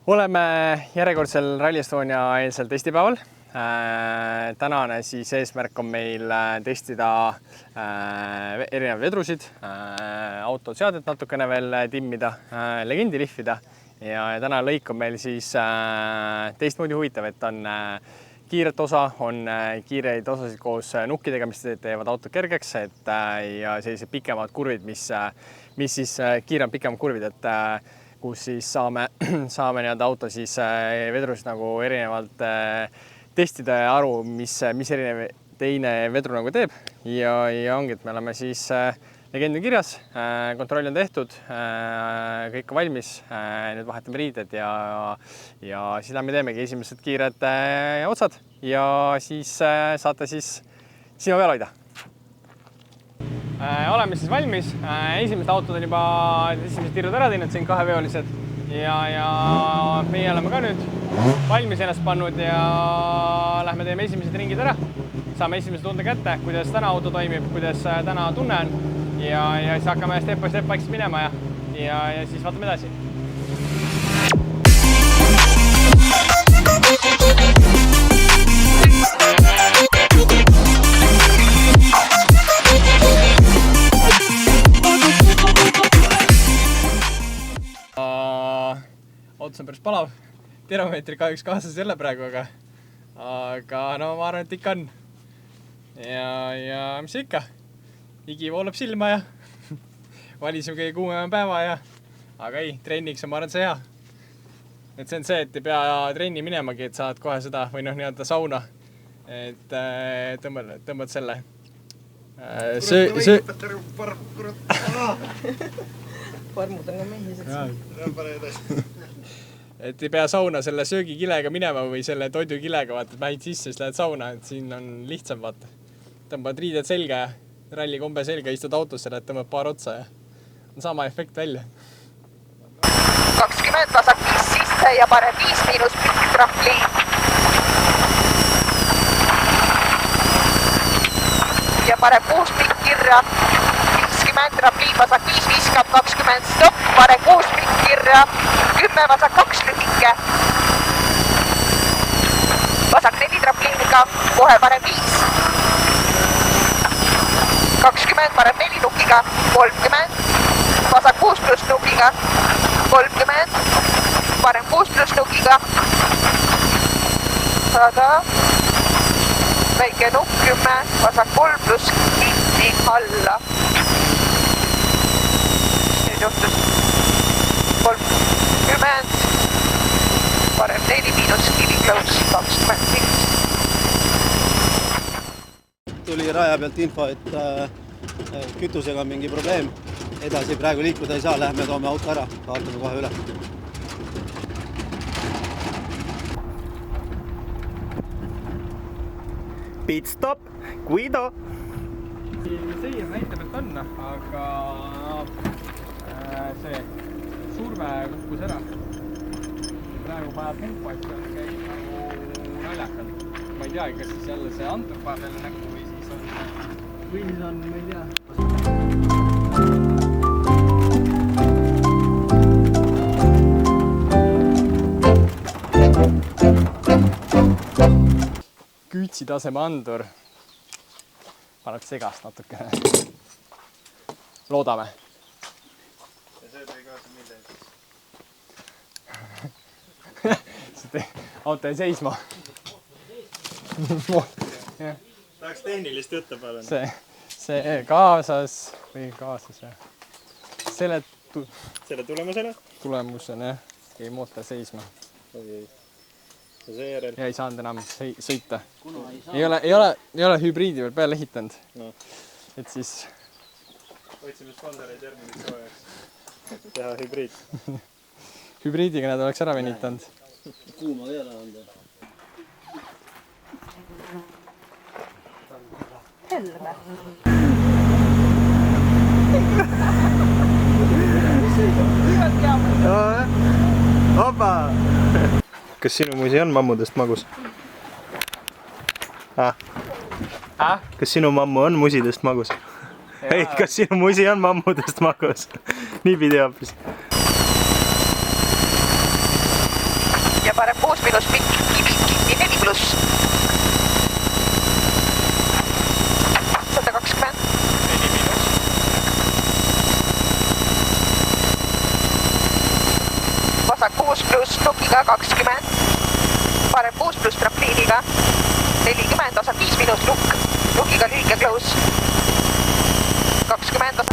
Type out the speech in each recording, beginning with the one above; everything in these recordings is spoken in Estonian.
Oleme järjekordsel Rally Estonia eelsel testipäeval. Tänane siis eesmärk on meil testida erinevaid vedrusid, autoseadet natukene veel timmida, legendi lihvida ja tänane lõik on meil siis teistmoodi huvitav, et on kiiret osa, on kiireid osasid koos nukkidega, mis teevad autot kergeks, ja sellised pikemad kurvid, mis siis kiirem pikemad kurvid, kus siis saame nii-öelda auto siis vedrusid nagu erinevalt testida ja aru, mis erinev teine vedru nagu teeb. Ja ongi, et me oleme siis legend on kirjas, kontroll on tehtud, kõik on valmis, nüüd vahetame riided ja seda me teemegi esimesed kiired otsad ja siis saate siis sinu peal hoida. Oleme siis valmis, esimesed autod on juba esimesed tirud ära teinud, siin kaheveolised ja meie oleme ka nüüd valmis ennast pannud ja lähme teeme esimesed ringid ära. Saame esimese tunde kätte, kuidas täna auto toimib, kuidas täna tunne on ja siis hakkame step by step vaikselt minema ja siis vaatame edasi. Autos on päris palav, termomeetri kahjuks kaasas jälle praegu, aga no ma arvan, et ikka on. Ja mis ikka, higi voolab silma ja valisime kõige kuumema päeva aga ei, trenniks on ma arvan see hea. Et see on see, et ei pea trenni minemagi, et saad kohe seda või nii-öelda sauna, et tõmbad selle. Parmud on ka mehised. Et ei pea sauna selle söögikilega minema või selle toidukilega, vaata, et mähid sisse, siis lähed sauna, et siin on lihtsam, vaata. Tõmbad riided selga ja rallikombe selga, istud autosse, lähed tõmbad paar otsa ja on sama efekt välja. 20 vasak 5 sisse ja parem 5 miinus pikk trampliin. Ja parem 6 pikk kirja. 50 trampliin vasak 5 viskab, 20 stopp, parem 6 pikk kirja. 10 vasak 2 lühike. Vasak 4 trampliiniga, kohe parem 5. 20 parem 4 nukiga, 30. Vasak 6 pluss nukiga, 30. Parem 6 pluss nukiga. 100. Väike nukk 10, vasak 3 pluss kinni alla. Nüüd juhtus 30. Parem 4 miinus kinni close 20. Tuli raja pealt info, et kütusega on mingi probleem. Edasi praegu liikuda ei saa, lähme toome auto ära, vaatame kohe üle. Pit stop, Guido! Seir näitab, et on, aga see surve kukkus ära. Praegu vajab tempo, et see käib nagu naljakalt. Ma ei teagi, kas siis jälle see antur paneb jälle näkku või siis on, ma ei tea. Küütsi taseme andur paneb segast natukene. Loodame. Ja see tõi kaasa millegi. Auto jäi seisma. Tahaks tehnilist juttu palun. See kaasas või kaasas jah. Selle tulemusena jäi mootor seisma. Okay. Ja seejärel? Ja ei saanud enam sõita. Ei ole hübriidi veel peale ehitanud. No. Et siis... Otsime sponsoreid järgmiseks soojaks. Teha hübriid. Hübriidiga nad oleks ära venitanud. Kuuma keele anda. Helme. Opa! Kas sinu musi on mammudest magus? Kas sinu mammu on musidest magus? Ei, kas sinu musi on mammudest magus? Nii pidi hoopis. pikk, kinni 4+. 120. Vasak 6+, nukiga 20. Parem 6+ trampliiniga 40, vasak 5-, nukiga lühike close 20, vasak.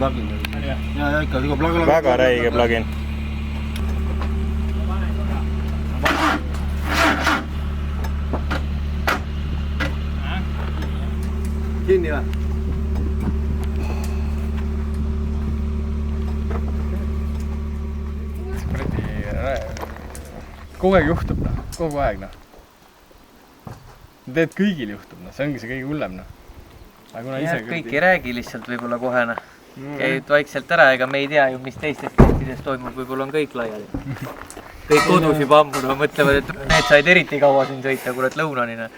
Plugin oli. Ja ikka plugin. Väga räige plugin. Kinni või? Kogu aeg juhtub, noh. Kogu aeg, noh. Teed kõigil juhtub, noh. See ongi see kõige hullem, noh. Kõik ei räägi lihtsalt võib-olla kohe, noh. Käid vaikselt ära, ega me ei tea ju, mis teistes testides toimub, võib-olla on kõik laiali. Kõik kodus juba ammu, no mõtlevad, et need said eriti kaua siin sõita, kurat lõunani, noh.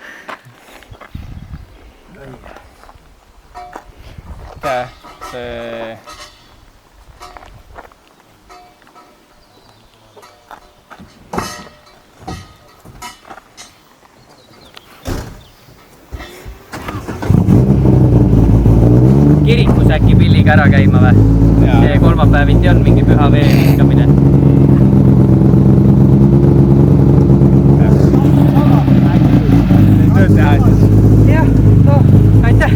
See... Kirikus äkki pilliga ära käima või? See kolmapäeviti on mingi püha vee viskamine. Tööd teha siis. Jah, no, aitäh!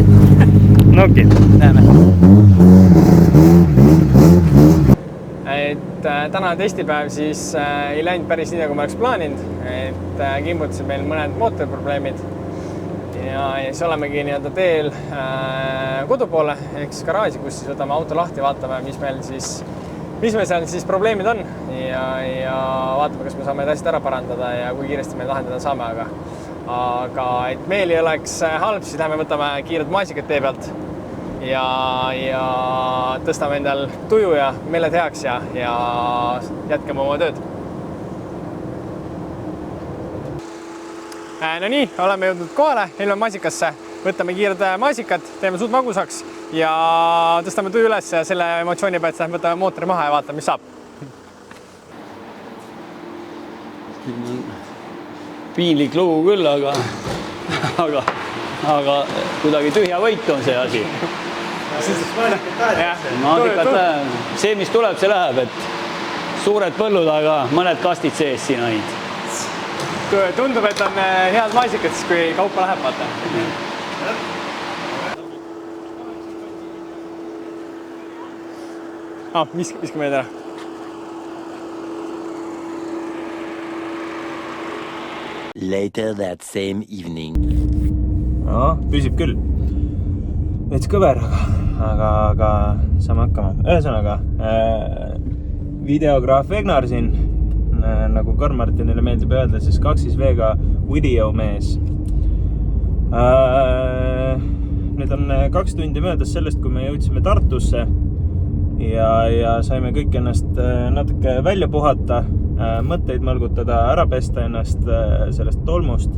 Noki. Näeme. Täna testipäev siis ei läinud päris nii, nagu ma oleks plaaninud. Kimbutasid meil mõned mootoriprobleemid. Ja siis olemegi nii-öelda teel kodu poole, ehk siis garaaži, kus siis võtame auto lahti, vaatame, mis meil seal siis probleemid on ja vaatame, kas me saame need asjad ära parandada ja kui kiiresti me lahendada saame, aga et meil ei oleks halb, siis lähme võtame kiired maasikad tee pealt ja tõstame endal tuju ja meeled heaks ja jätkame oma tööd. No nii, oleme jõudnud kohale, Helme maasikasse, võtame kiired maasikad, teeme suud magusaks ja tõstame tuju üles ja selle emotsiooni pealt lähme võtame mootori maha ja vaatame, mis saab. Piinlik lugu küll, aga kuidagi tühja võit on see asi. See, mis tuleb, see läheb, et suured põllud, aga mõned kastid sees siin ainult. Tundub, et on head maasikad, siis kui kaupa läheb, vaata. Viska meid ära. Later that same evening. Püsib küll. Veits kõver, aga saame hakkama. Ühesõnaga, videograaf Egnar siin, nagu Karl-Martinile meeldib öelda, siis 2V-ga videomees. Nüüd on 2 tundi möödas sellest, kui me jõudsime Tartusse ja saime kõik ennast natuke välja puhata, mõtteid mõlgutada, ära pesta ennast sellest tolmust.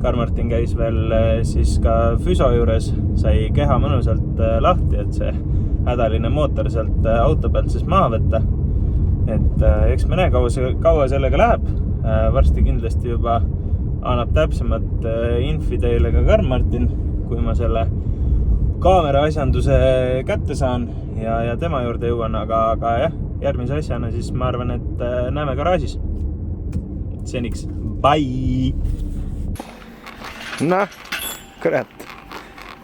Karl-Martin käis veel siis ka füso juures, sai keha mõnusalt lahti, et see hädaline mootor sealt auto pealt siis maha võtta. Et eks me näe, kaua sellega läheb. Varsti kindlasti juba annab täpsemat infi teile ka Karl-Martin, kui ma selle kaamera asjanduse kätte saan ja tema juurde jõuan, aga jah, järgmise asjana siis ma arvan, et näeme garaažis. Seniks, bye! Noh, kurat,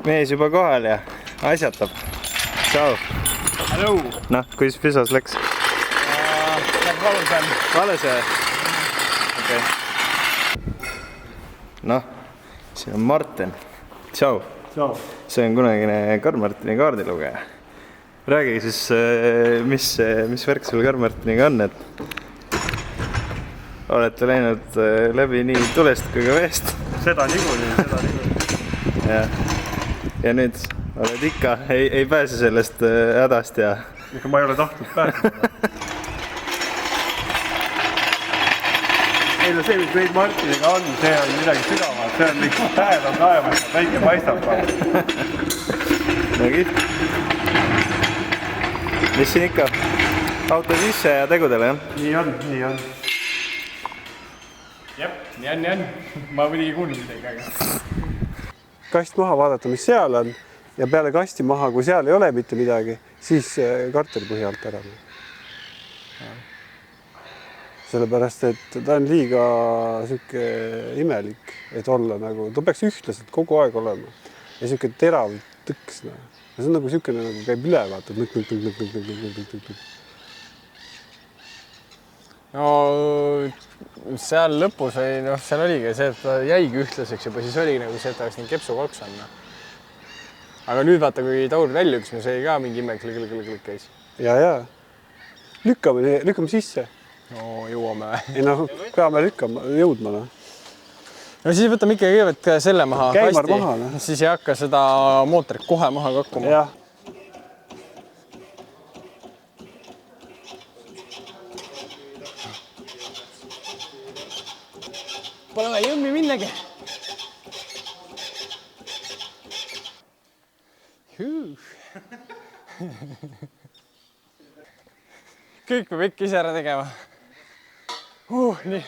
mees juba kohal ja asjatab. Tšau! Hello! Noh, kuidas füsos läks? Valus või? Okei. Noh, siin on Martin. Tšau. See on kunagine Karl-Martini kaardilugeja. räägi siis, mis värk sul Karl-Martiniga on, et olete läinud läbi nii tulest kui ka veest. Seda niikuinii. Ja nüüd oled ikka, ei pääse sellest hädast ja... Ikka ma ei ole tahtnud pääseda. Ei no see, mis meid Martiniga on, see on midagi sügavat. See on lihtsalt päev on taevas ja väike paistab. No kihvt. Mis siin ikka? Auto sisse ja tegudele, jah? Nii on. Jep, nii on. Ma muidugi kuulnud midagi, aga... Kast maha vaadata, mis seal on ja peale kasti maha, kui seal ei ole mitte midagi, siis kartulipõhi alt ära. Sellepärast, et ta on liiga süke imelik, et olla nagu, ta peaks ühtlaselt kogu aeg olema ja süke terav tõks. See on nagu sükene, nagu käib üle, vaata. No seal lõpus oli, seal oligi see, et ta jäigi ühtlaseks juba, siis oligi nagu see, et ta oleks nii kepsukolks on. Aga nüüd vaata, kui taur välja üks, see ka mingi ime klikk käis. Ja. Lükkame sisse. No jõuame või? Ei no, peame jõudma. No siis võtame ikka kõigepealt selle maha. Käimar maha. Siis ei hakka seda mootorit kohe maha kakkuma. Jah. Pole vaja jõmmi minnagi. Kõik peab ikka ise ära tegema. Nii.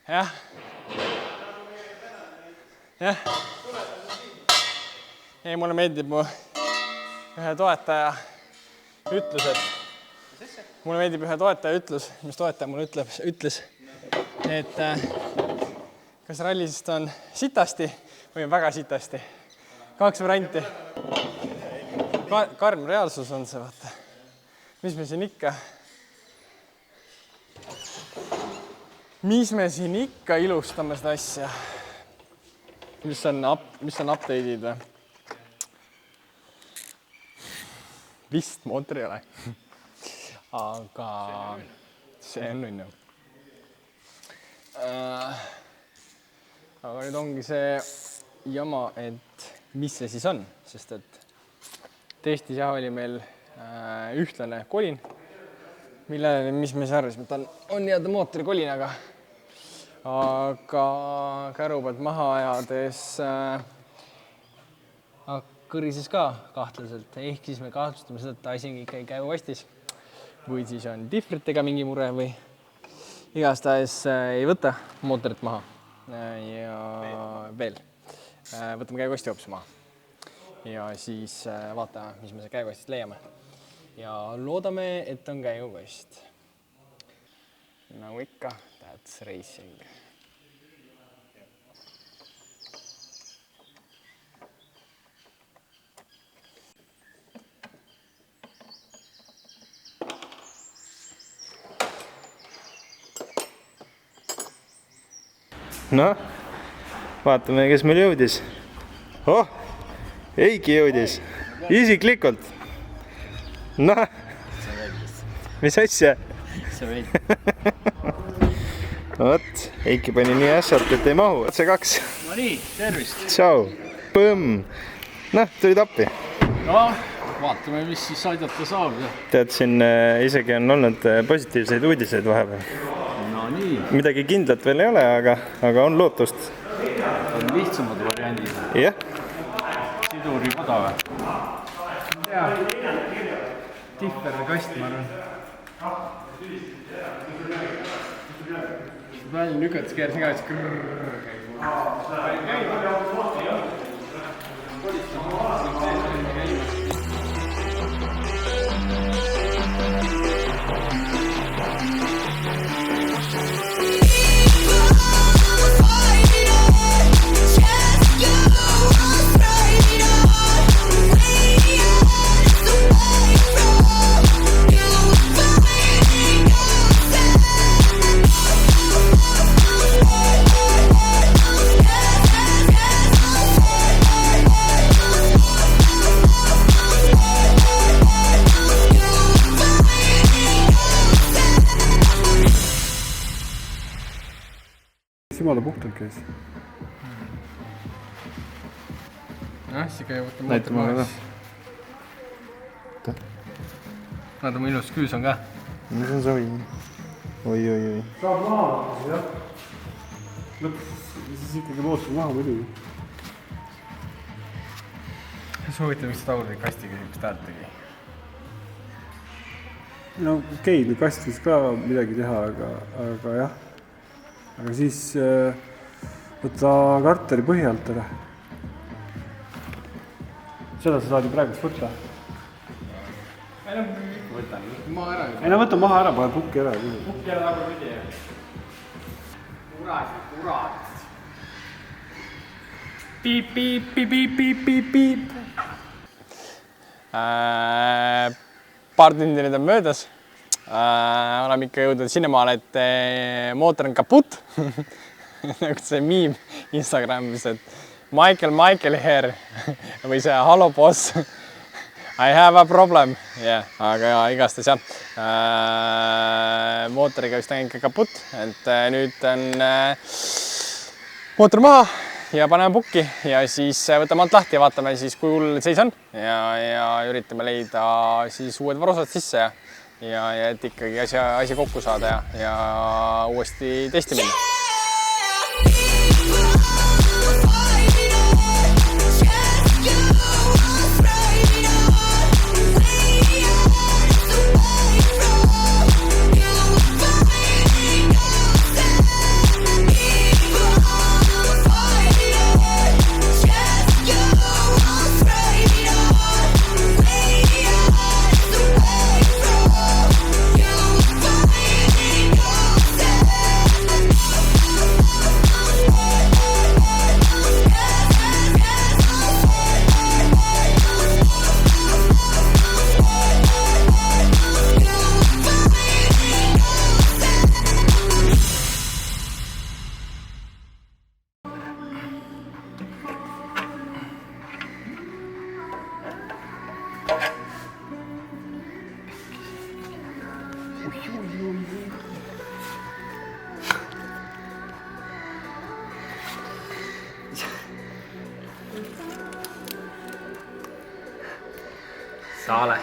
Jah. Ei, mulle meeldib mu ühe toetaja ütlused. Mulle meeldib ühe toetaja ütlus, mis toetaja mulle ütles, et kas rallisest on sitasti või on väga sitasti. 2 varianti. Karm reaalsus on see, vaata. Mis me siin ikka ilustame seda asja? Mis on update'id või? Vist mootor ei ole. Aga see on õnne. Aga nüüd ongi see jama, et mis see siis on, sest et testis jah oli meil ühtlane kolin, mis me arvasime, et on nii-öelda mootori kolinaga, aga käru pealt maha ajades kõrises ka kahtlaselt, ehk siis me kahtlustame seda, et asi on ikka käigukastis või siis on difritega mingi mure või igastahes ei võta mootorit maha ja veel võtame käigukasti hoopis maha ja siis vaatame, mis me see käigukastist leiame ja loodame, et on käigukast. Nagu ikka, that's racing. No, vaatame, kes meil jõudis. Eiki jõudis. Isiklikult. Noh, mis asja? Võt, Eiki pani nii ässalt, et ei mahu. See 2. No nii, tervist. Tšau. Põmm. Noh, tulid appi. No, vaatame, mis siis aidata saab. Tead, siin isegi on olnud positiivseid uudiseid vahepeal. No nii. Midagi kindlat veel ei ole, aga on lootust. On lihtsamad variandid. Jah. Siduri koda või? Jaa. Tiffer või kast, ma arvan. Välja lükates keerasin ka, et jumala puhtalt käis. Jah, siga võtta mootor maas. Vaata, mu ilus küüs on ka. Mis on savi? Oi. Saab maha võtta, jah. Lõpuks siis ikkagi mootor maha muidugi. Soovitan, miks Tauri kastiga niisugust häält tegi? No okei, kast võis ka midagi teha, aga jah. Aga siis võtta karteri põhi alt ära. Seda sa saad ju praegust võtta. Võtan maha ära. Ei no võta maha ära, pane pukki ära. Pukki ära nagu pidi. Kurat. Piip. Paar tundi nüüd on möödas. Oleme ikka jõudnud sinnamaale, et mootor on kaput. Nagu see miim Instagramis, et Michael here või see hello boss. I have a problem. Aga igastahes jah. Mootoriga vist on ikka kaput, et nüüd on mootor maha ja paneme pukki ja siis võtame alt lahti ja vaatame siis, kui hull seis on ja üritame leida siis uued varusad sisse ja et ikkagi asi kokku saada ja uuesti testi minna. Saale.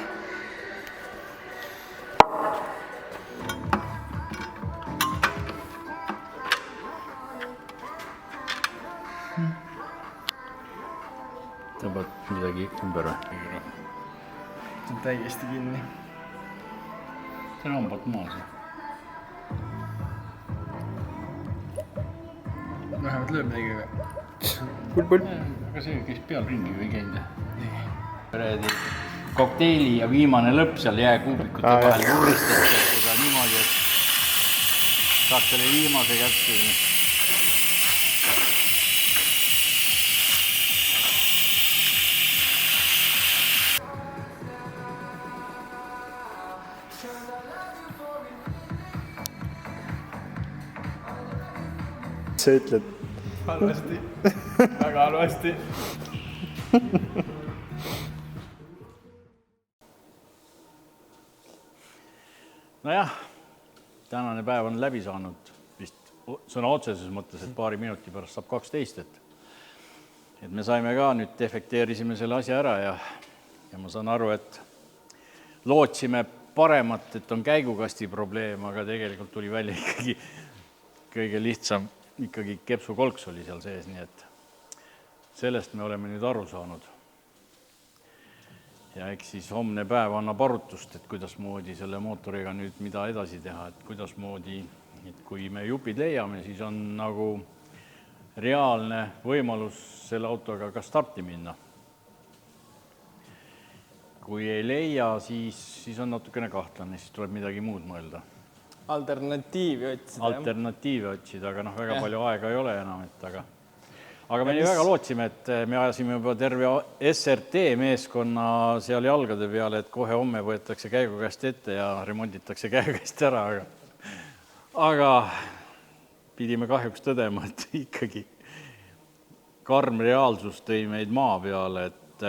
Tõmbad midagi ümber või? See on täiesti kinni. See on hambad maas. Vähemalt lööb midagi, aga... Pull. Aga see käis peal ringi või ei käinud? Kokteili ja viimane lõpp seal jääkuubikute vahel juuristatakse seda niimoodi, et saaks selle viimase kätte. Sa ütled? Halvasti. Väga halvasti. Nojah, tänane päev on läbi saanud vist sõna otseses mõttes, et paari minuti pärast saab 12, et me saime ka nüüd defekteerisime selle asja ära ja ma saan aru, et lootsime paremat, et on käigukasti probleem, aga tegelikult tuli välja ikkagi kõige lihtsam, ikkagi kepsukolks oli seal sees, nii et sellest me oleme nüüd aru saanud. Ja eks siis homne päev annab arutust, et kuidas moodi selle mootoriga nüüd mida edasi teha, et kuidas moodi, et kui me jupid leiame, siis on nagu reaalne võimalus selle autoga ka starti minna. Kui ei leia, siis on natukene kahtlane, siis tuleb midagi muud mõelda. Alternatiivi otsida, aga väga palju aega ei ole enam, et aga me nii väga lootsime, et me ajasime juba terve SRT meeskonna seal jalgade peale, et kohe homme võetakse käigukäest ette ja remonditakse käigukäest ära, aga pidime kahjuks tõdema, et ikkagi karm reaalsus tõi meid maa peale, et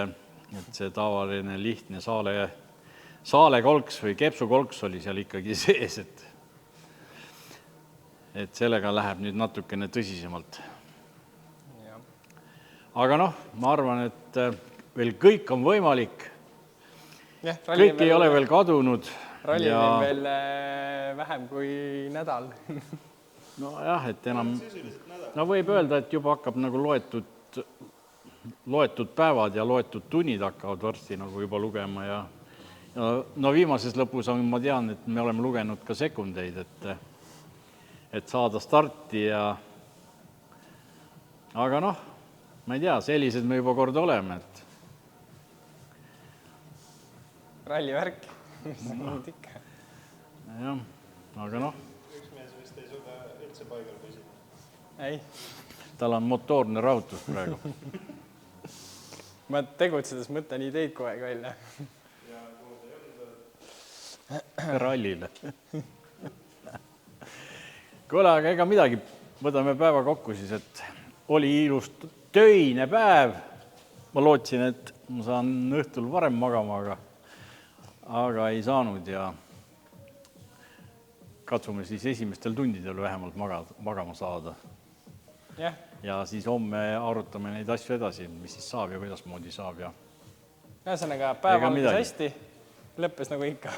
see tavaline lihtne saale kolks või kepsu kolks oli seal ikkagi sees, et sellega läheb nüüd natukene tõsisemalt. Aga noh, ma arvan, et veel kõik on võimalik. Kõik ei ole veel kadunud. Ralli on veel vähem kui nädal. No jah, et enam... No võib öelda, et juba hakkab nagu loetud päevad ja loetud tunnid hakkavad varsti nagu juba lugema ja no viimases lõpus on, ma tean, et me oleme lugenud ka sekundeid, et saada starti ja aga noh, ma ei tea, sellised me juba kord oleme, et rallivärk, ikka. Jah, aga noh. Üks mees vist ei suuda üldse paigal püsida. Ei. Tal on motoorne rahutus praegu. Ma tegutsedes mõtlen ideid kogu aeg välja. Rallile. Kuule, aga ega midagi, võtame päeva kokku siis, et oli ilus töine päev. Ma lootsin, et ma saan õhtul varem magama, aga ei saanud ja katsume siis esimestel tundidel vähemalt magama saada. Ja siis homme arutame neid asju edasi, mis siis saab ja kuidas moodi saab. Ühesõnaga, päev algas hästi, lõppes nagu ikka.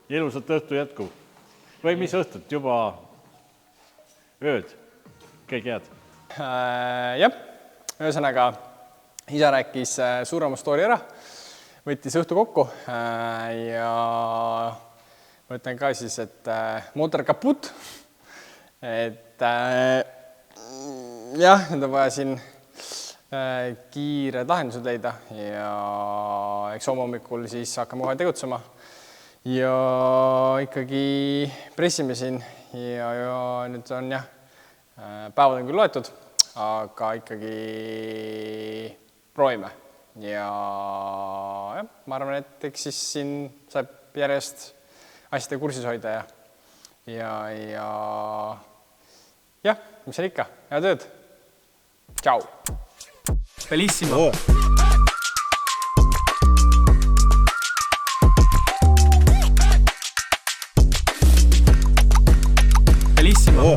Ilusat õhtu jätku. Või mis õhtut? Juba ööd? Kõik head? Jah, ühesõnaga, isa rääkis suurema story ära, võttis õhtu kokku ja ma ütlen ka siis, et mootor kaput, et jah, nüüd on vaja siin kiired lahendused leida ja eks hommikul siis hakkame kohe tegutsema ja ikkagi pressime siin ja nüüd on jah, päevad on küll loetud, aga ikkagi proovime ja jah, ma arvan, et eks siis siin saab järjest asjade kursis hoida ja jah, mis seal ikka, hea tööd. Ciao. Bellissimo. Bellissimo.